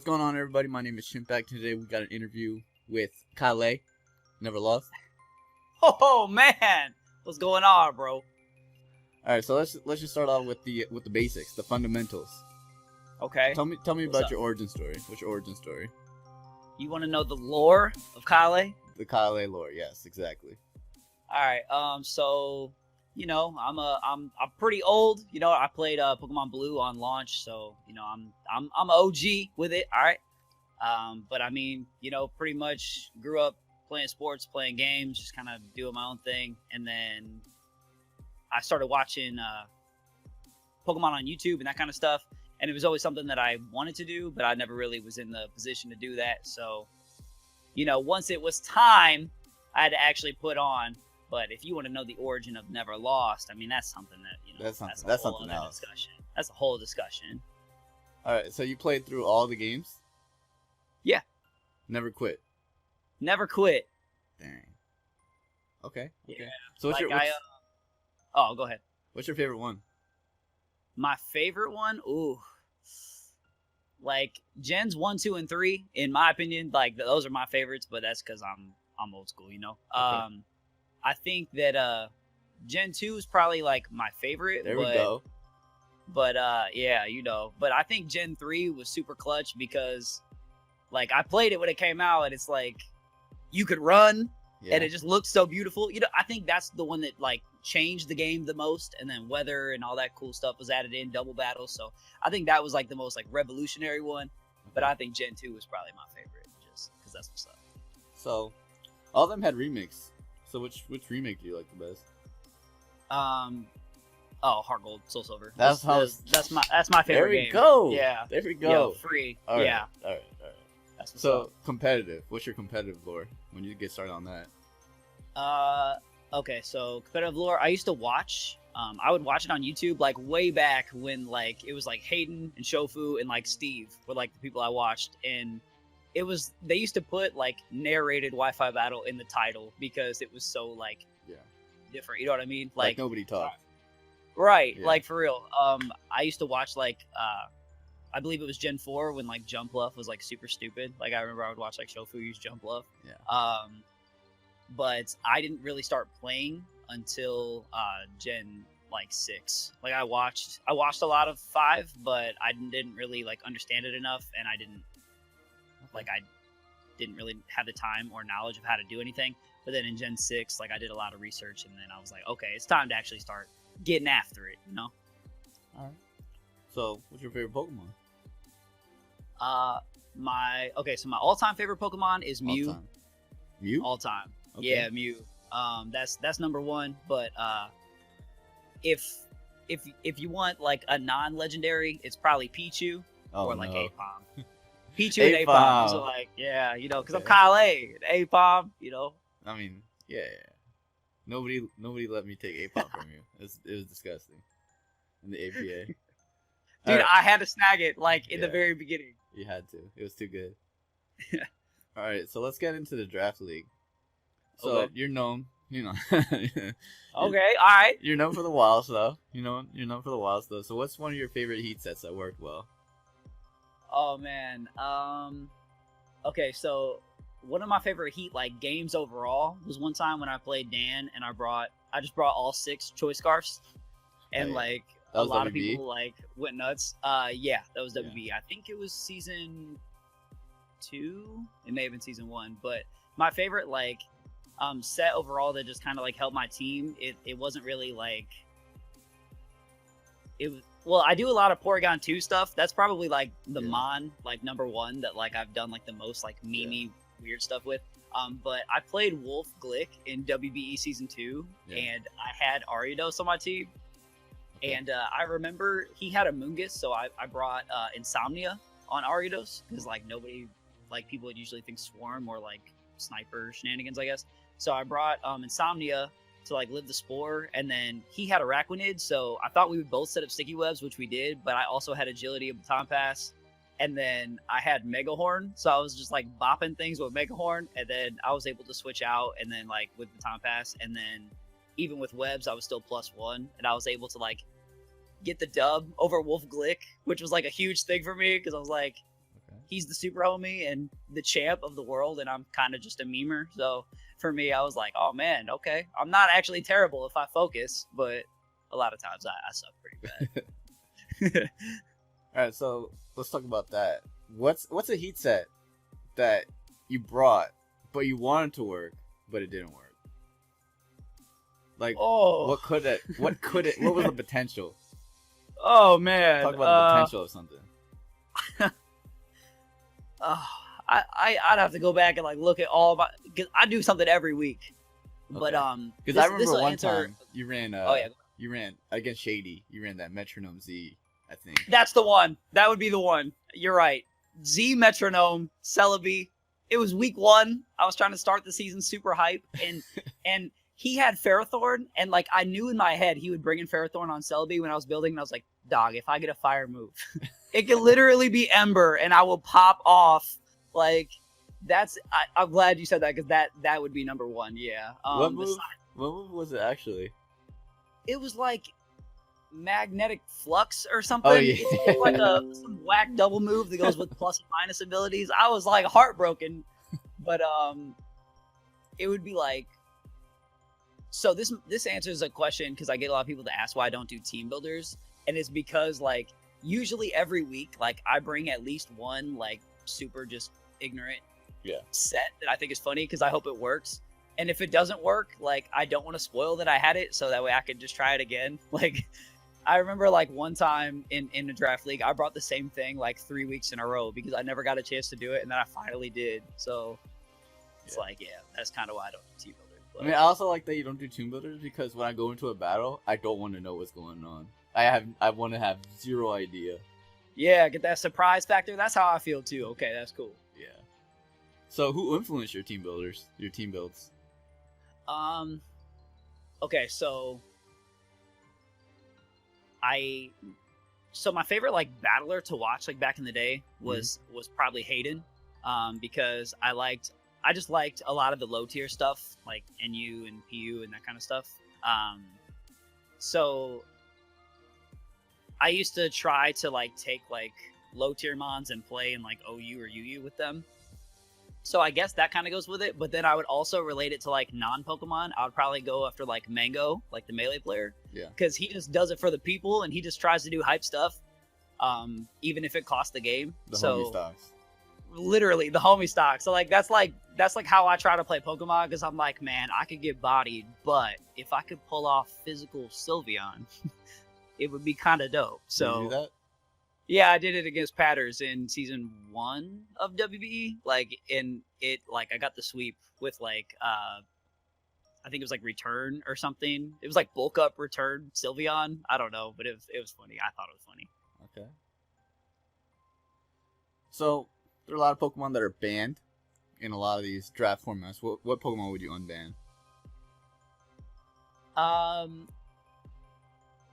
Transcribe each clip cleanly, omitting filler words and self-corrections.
going on, everybody? My name is Chimpact. Today we got an interview with KyleAye. Never lost. Oh man, what's going on, bro? All right, so let's just start off with the basics, the fundamentals. Okay. Tell me What's about up? your origin story. What's your origin story? You want to know the lore of KyleAye? The KyleAye lore. Yes, exactly. All right. So I'm pretty old. I played Pokemon Blue on launch, so I'm an OG with it. All right. But I mean, pretty much grew up playing sports, playing games, just kind of doing my own thing, and then I started watching Pokemon on YouTube and that kind of stuff. And it was always something that I wanted to do, but I never really was in the position to do that. So, once it was time, I had to actually put on. But if you want to know the origin of Never Lost, I mean, that's something that, That's a whole something other else. discussion. That's a whole discussion. All right, so you played through all the games? Yeah. Never quit. Never quit. Dang. Okay. Yeah. So Go ahead. what's your favorite one? My favorite one? Ooh. Like, Gens 1, 2, and 3, in my opinion, like, those are my favorites, but that's because I'm old school, Okay. I think that Gen 2 is probably like my favorite. There we go. But but I think Gen 3 was super clutch because like I played it when it came out and it's like you could run and it just looked so beautiful. I think that's the one that like changed the game the most, and then weather and all that cool stuff was added in, double battles. So I think that was like the most like revolutionary one. But I think Gen 2 was probably my favorite just because that's what's up. So all of them had remakes. So which remake do you like the best? Heart Gold, Soul Silver. That's my favorite There we game. go. Yeah. There we go. Yeah, free. All right. Yeah. All right. That's what's So up. competitive. What's your competitive lore when you get started on that? Okay, so competitive lore. I used to watch. I would watch it on YouTube like way back when like it was like Hayden and Shofu and like Steve were like the people I watched, and they used to put like narrated Wi-Fi battle in the title because it was so like different. You know what I mean? Like nobody talked. Right. Yeah. Like for real. I used to watch like I believe it was Gen 4 when like Jump Bluff was like super stupid. Like I remember I would watch like Shofu use Jump Bluff. Yeah. But I didn't really start playing until Gen like 6. Like I watched a lot of 5, but I didn't really like understand it enough, and I didn't really have the time or knowledge of how to do anything. But then in Gen 6, like I did a lot of research, and then I was like, okay, it's time to actually start getting after it, All right. So, what's your favorite Pokemon? So my all-time favorite Pokemon is Mew. All time. Mew? All time. Okay. Yeah, Mew. That's number one. But if you want like a non-legendary, it's probably Pichu or like Apom. Pichu and Apom. So like, because I'm KyleAye and Apom. I mean, yeah. Nobody let me take Apom from you. It was disgusting. In the APA. Dude, right. I had to snag it like in the very beginning. You had to. It was too good. All right, so let's get into the draft league. So Okay. you're known, Okay, all right. You're known for the wild stuff. You're known for the wild stuff. So what's one of your favorite heat sets that worked well? Oh man. Okay, so one of my favorite heat like games overall was one time when I played Dan and I just brought all 6 choice scarfs, and like That a was lot WBE? of people like went nuts. Yeah, that was WBE. I think it was season 2. It may have been season 1, but my favorite like set overall that just kind of like helped my team. It wasn't really like it was. Well, I do a lot of Porygon 2 stuff. That's probably like the Mon like number 1 that like I've done like the most like meme weird stuff with. But I played Wolf Glick in WBE season 2, and I had Ariados on my team. Okay. And I remember he had a Mungus, so I brought Insomnia on Ariados because like nobody, like people would usually think Swarm or like Sniper shenanigans, I guess. So I brought Insomnia to like live the spore, and then he had Araquanid, so I thought we would both set up sticky webs, which we did, but I also had agility of Baton Pass, and then I had Megahorn, so I was just like bopping things with Megahorn, and then I was able to switch out, and then like with Baton Pass, and then even with webs I was still +1, and I was able to like get the dub over Wolf Glick, which was like a huge thing for me because I was like, He's the super homie and the champ of the world, and I'm kind of just a memer. So for me, I was like, oh man, okay, I'm not actually terrible if I focus, but a lot of times I suck pretty bad. All right, so let's talk about that. What's a heat set that you brought, but you wanted to work, but it didn't work? Like, what was the potential? Oh man, Talk about the potential of something. I'd have to go back and like look at all my, because I do something every week. Okay. But because I remember one time you ran you ran against Shady. You ran that Metronome Z, I think. That's the one. That would be the one. You're right. Z Metronome Celebi. It was week 1. I was trying to start the season super hype, and he had Ferrothorn, and like I knew in my head he would bring in Ferrothorn on Celebi when I was building, and I was like, dog, if I get a fire move, it could literally be Ember, and I will pop off. Like, I'm glad you said that, because that would be number 1. Yeah. What move was it actually? It was like magnetic flux or something. Oh, yeah. It's like some whack double move that goes with plus and minus abilities. I was like heartbroken, but it would be like, so this answers a question, because I get a lot of people to ask why I don't do team builders, and it's because like usually every week like I bring at least one like super just ignorant set that I think is funny, because I hope it works. And if it doesn't work, like I don't want to spoil that I had it, so that way I could just try it again. Like I remember like one time in a draft league, I brought the same thing like 3 weeks in a row because I never got a chance to do it, and then I finally did. So it's like, yeah, that's kind of why I don't do team builders. But... I mean, I also like that you don't do team builders, because when I go into a battle, I don't want to know what's going on. I want to have zero idea. Yeah, get that surprise factor. That's how I feel too. Okay, that's cool. Yeah. So who influenced your team builders? Your team builds? Okay, so my favorite like battler to watch like back in the day was probably Hayden, because I just liked a lot of the low tier stuff like NU and PU and that kind of stuff. So I used to try to like take like low tier mons and play in like OU or UU with them. So I guess that kind of goes with it, but then I would also relate it to like non-Pokemon. I would probably go after like Mango, like the melee player. Yeah. Because he just does it for the people, and he just tries to do hype stuff, even if it costs the game. The homie stocks. Literally, the homie stock. So like that's like how I try to play Pokemon, because I'm like, man, I could get bodied, but if I could pull off physical Sylveon, it would be kind of dope. So. Did you do that? Yeah, I did it against Patters in season 1 of WBE. Like, in it, like I got the sweep with like, I think it was like Return or something. It was like bulk up Return Sylveon. I don't know, but it was funny. I thought it was funny. Okay. So there are a lot of Pokemon that are banned in a lot of these draft formats. What Pokemon would you unban?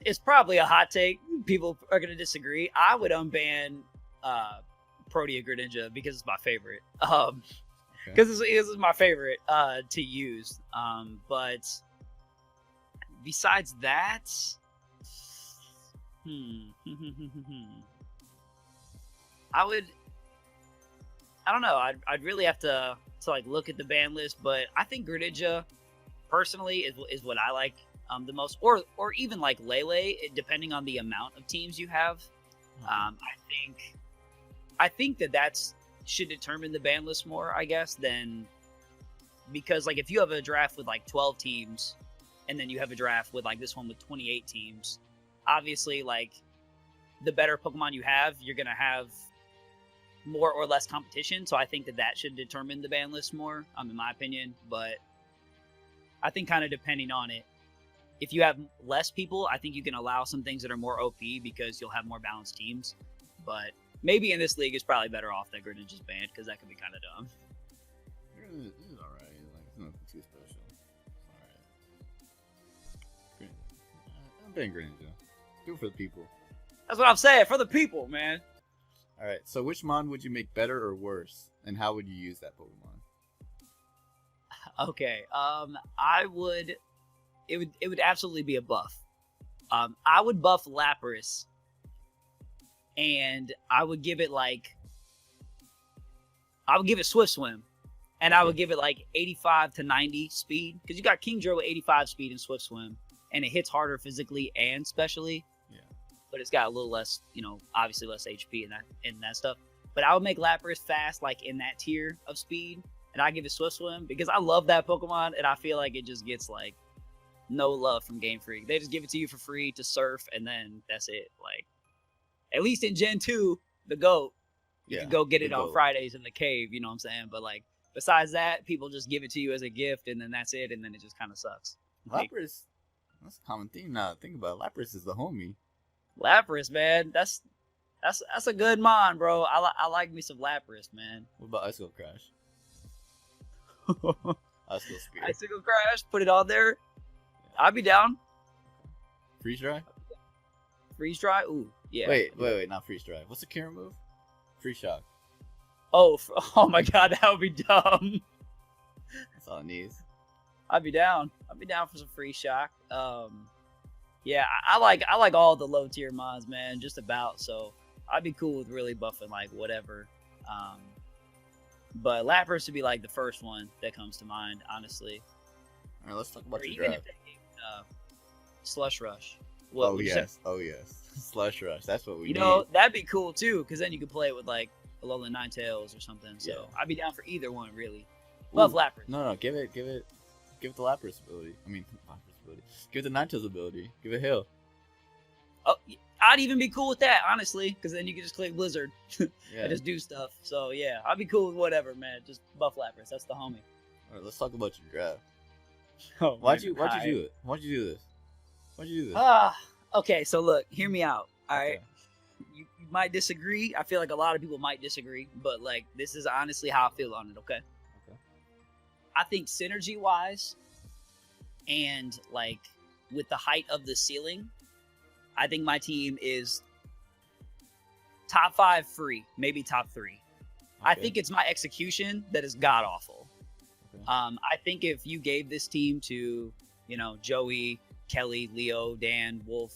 It's probably a hot take. People are going to disagree. I would unban Protea Greninja because it's my favorite. Because this is my favorite to use. But besides that, I don't know. I'd really have to like look at the ban list, but I think Greninja personally is what I like the most, or even like Lele, depending on the amount of teams you have. I think that should determine the ban list more, I guess, than, because like if you have a draft with like 12 teams and then you have a draft with like this one with 28 teams, obviously like the better Pokemon you have, you're gonna have more or less competition. So I think that should determine the ban list more, in my opinion. But I think kind of depending on it, if you have less people, I think you can allow some things that are more OP because you'll have more balanced teams. But maybe in this league, it's probably better off that Greninja's banned, because that could be kind of dumb. It's alright. Like, it's nothing too special. It's alright. I'm banning Greninja. Do it for the people. That's what I'm saying, for the people, man. Alright, so which mon would you make better or worse? And how would you use that Pokemon? Okay, it would absolutely be a buff. I would buff Lapras, and I would give it like I would give it Swift Swim. And I would give it like 85 to 90 speed. Because you got Kingdra with 85 speed and Swift Swim. And it hits harder physically and specially. Yeah. But it's got a little less, obviously less HP and that stuff. But I would make Lapras fast, like in that tier of speed. And I give it Swift Swim because I love that Pokemon. And I feel like it just gets like no love from Game Freak. They just give it to you for free to surf. And then that's it. Like, at least in Gen 2, the GOAT, you can go get it on Fridays in the cave. You know what I'm saying? But like, besides that, people just give it to you as a gift, and then that's it, and then it just kind of sucks. Lapras, that's a common theme now. Think about it. Lapras is the homie. Lapras, man, that's a good mon, bro. I like me some Lapras, man. What about Icicle Crash? Icicle Spear. Icicle Crash, put it on there. Yeah. I'd be down. Freeze Dry? Freeze Dry? Ooh, yeah. Wait, not Freeze Dry. What's the Karen move? Freeze Shock. Oh my God, that would be dumb. That's all it needs. I'd be down. I'd be down for some free shock. Yeah, I like all the low tier mods, man, just about. So I'd be cool with really buffing like whatever. But Lapras would be like the first one that comes to mind, honestly. All right, let's talk about or your even draft. if they gave, Slush Rush. Oh yes. Slush Rush. That's what we need. That'd be cool too, because then you could play it with like Alolan Ninetales or something. So yeah. I'd be down for either one, really. Love Lapras. No, give it the Lapras ability. I mean, Lapras ability. Give it the Ninetales ability. Give it Hail. Oh, I'd even be cool with that, honestly, because then you could just click Blizzard and Yeah. just do stuff. So yeah, I'd be cool with whatever, man. Just buff Lapras. That's the homie. All right, let's talk about your draft. Oh, Why'd you do it? Why'd you do this? Okay, so look, hear me out. All right. Okay. You might disagree. I feel like a lot of people might disagree, but like this is honestly how I feel on it, okay? I think synergy wise and like with the height of the ceiling, I think my team is top 5 free, maybe top 3. Okay. I think it's my execution that is god awful. Okay. I think if you gave this team to, Joey, Kelly, Leo, Dan, Wolf,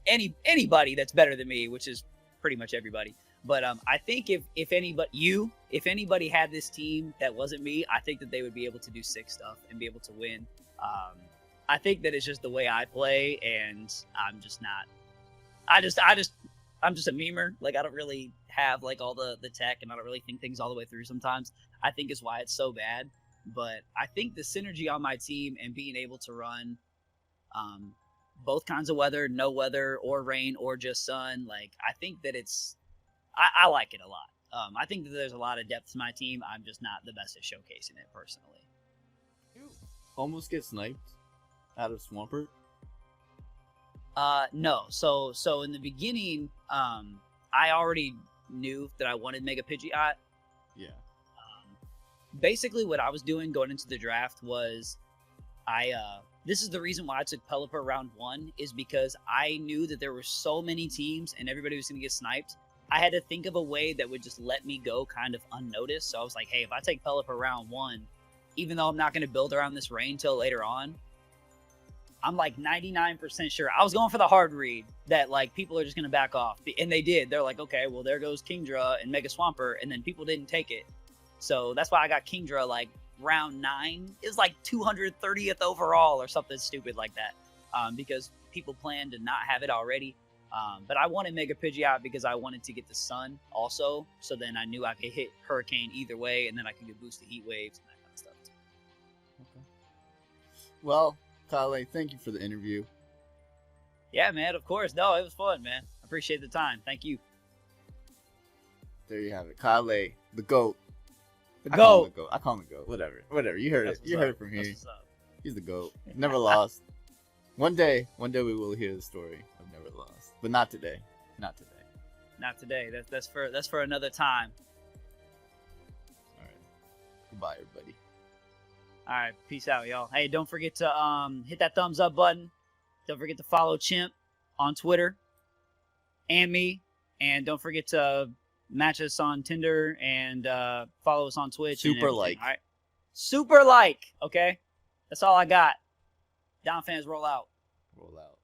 anybody that's better than me, which is pretty much everybody. But I think if anybody had this team that wasn't me, I think that they would be able to do sick stuff and be able to win. I think that it's just the way I play, and I'm just not. I'm just a memer. Like I don't really have like all the tech, and I don't really think things all the way through sometimes. I think is why it's so bad. But I think the synergy on my team and being able to run both kinds of weather, no weather or rain or just sun, like I think that I like it a lot. I think that there's a lot of depth to my team. I'm just not the best at showcasing it personally. You almost get sniped out of Swampert? No. So in the beginning, I already knew that I wanted Mega Pidgeot. Yeah. Basically what I was doing going into the draft was this is the reason why I took Pelipper round 1 is because I knew that there were so many teams and everybody was going to get sniped. I had to think of a way that would just let me go kind of unnoticed. So I was like, hey, if I take Pelipper round 1, even though I'm not going to build around this rain till later on, I'm like 99% sure. I was going for the hard read that like people are just going to back off. And they did. They're like, okay, well, there goes Kingdra and Mega Swampert. And then people didn't take it. So that's why I got Kingdra like round 9. It was like 230th overall or something stupid like that, because people planned to not have it already. But I wanted Mega Pidgeot because I wanted to get the sun also, so then I knew I could hit Hurricane either way, and then I could get boosted heat waves and that kind of stuff. Okay. Well, KyleAye, thank you for the interview. Yeah, man, of course. No, it was fun, man. I appreciate the time. Thank you. There you have it. KyleAye, the GOAT. The GOAT. I call him the GOAT. Whatever. You heard it. You heard it from here. He's the GOAT. Never lost. One day we will hear the story of never lost, but not today. Not today. That's for another time. All right. Goodbye, everybody. All right. Peace out, y'all. Hey, don't forget to hit that thumbs up button. Don't forget to follow Chimp on Twitter and me, and don't forget to match us on Tinder and follow us on Twitch. Super like. All right. Super like. Okay. That's all I got. Donphans roll out. Roll out.